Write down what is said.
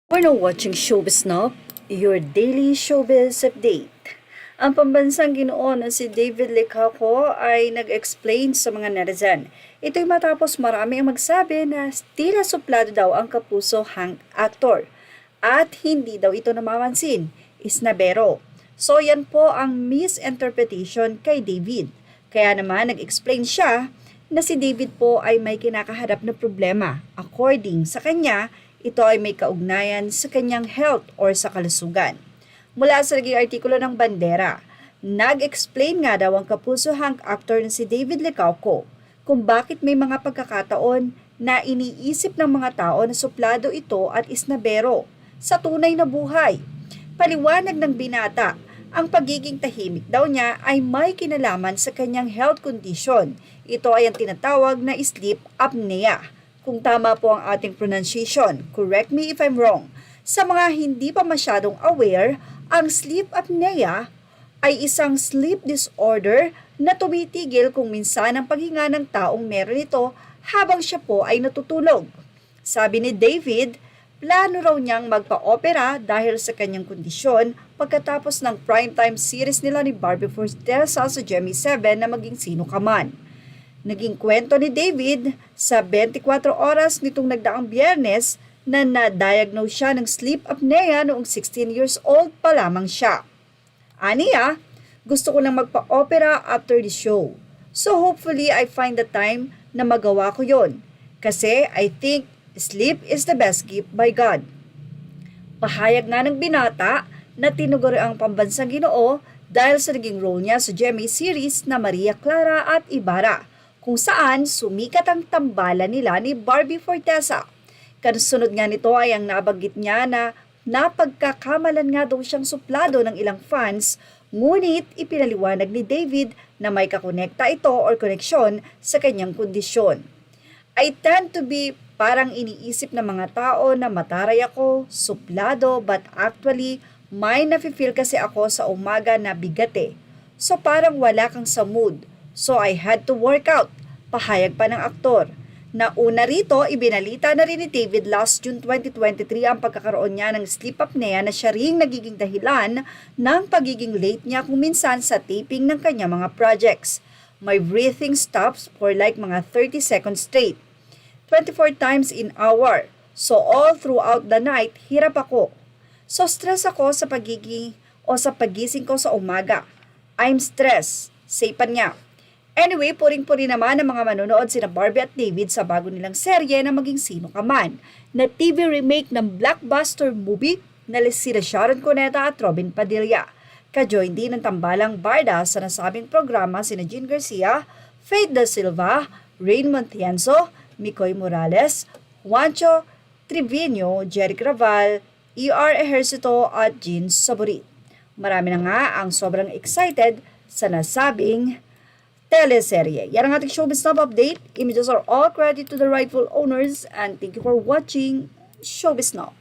We're now watching Showbiz Now, your daily showbiz update. Ang pambansang ginoo na si David Licauco ay nag-explain sa mga netizen. Ito'y matapos marami ang magsabi na tila suplado daw ang kapuso hang actor. At hindi daw ito namamansin, isnabero. So yan po ang misinterpretation kay David. Kaya naman nag-explain siya na si David po ay may kinakaharap na problema. According sa kanya, ito ay may kaugnayan sa kanyang health or sa kalusugan. Mula sa naging artikulo ng Bandera, nag-explain nga daw ang kapuso-hang actor na si David Licauco kung bakit may mga pagkakataon na iniisip ng mga tao na suplado ito at isnabero sa tunay na buhay. Paliwanag ng binata, ang pagiging tahimik daw niya ay may kinalaman sa kanyang health condition. Ito ay ang tinatawag na sleep apnea. Kung tama po ang ating pronunciation, correct me if I'm wrong. Sa mga hindi pa masyadong aware, ang sleep apnea ay isang sleep disorder na tumitigil kung minsan ang paghinga ng taong meron ito habang siya po ay natutulog. Sabi ni David, plano raw niyang magpa-opera dahil sa kanyang kondisyon pagkatapos ng primetime series nila ni Barbie Forteza sa GMA 7 na Maging Sino Ka Man. Naging kwento ni David sa 24 oras nitong nagdaang Biyernes na na-diagnose siya ng sleep apnea noong 16 years old pa lamang siya. Aniya, gusto ko lang magpa-opera after the show. So hopefully I find the time na magawa ko yon. Kasi I think sleep is the best gift by God. Pahayag nga ng binata na tinuguri ang pambansang ginoo dahil sa naging role niya sa GMA series na Maria Clara at Ibarra, kung saan sumikat ang tambalan nila ni Barbie Forteza. Kasunod nga nito ay ang nabanggit niya na napagkakamalan nga daw siyang suplado ng ilang fans, ngunit ipinaliwanag ni David na may kakonekta ito or koneksyon sa kanyang kondisyon. I tend to be parang iniisip ng mga tao na mataray ako, suplado, but actually may nafe-feel kasi ako sa umaga na bigate. So parang wala kang sa mood. So I had to work out. Pahayag pa ng aktor. Nauna rito, ibinalita na rin ni David last June 2023 ang pagkakaroon niya ng sleep apnea na siya ring nagiging dahilan ng pagiging late niya kung minsan sa taping ng kanyang mga projects. My breathing stops for like mga 30 seconds straight. 24 times in hour. So all throughout the night, hirap ako. So stress ako sa pagising ko sa umaga. I'm stressed. Say pa niya. Anyway, puring-puri naman ang mga manonood sina Barbie at David sa bago nilang serye na Maging Sino Ka Man, na TV remake ng blockbuster movie na sina Sharon Cuneta at Robin Padilla. Ka-join din ng tambalang barda sa nasabing programa sina Jean Garcia, Faith Da Silva, Raymond Tienzo, Mikoy Morales, Juancho Trevino, Jeric Raval, E.R. Ejercito at Jean Saborit. Marami na nga ang sobrang excited sa nasabing teleserye. Yan ang ating Showbiz Now update. Images are all credit to the rightful owners and thank you for watching Showbiz Now.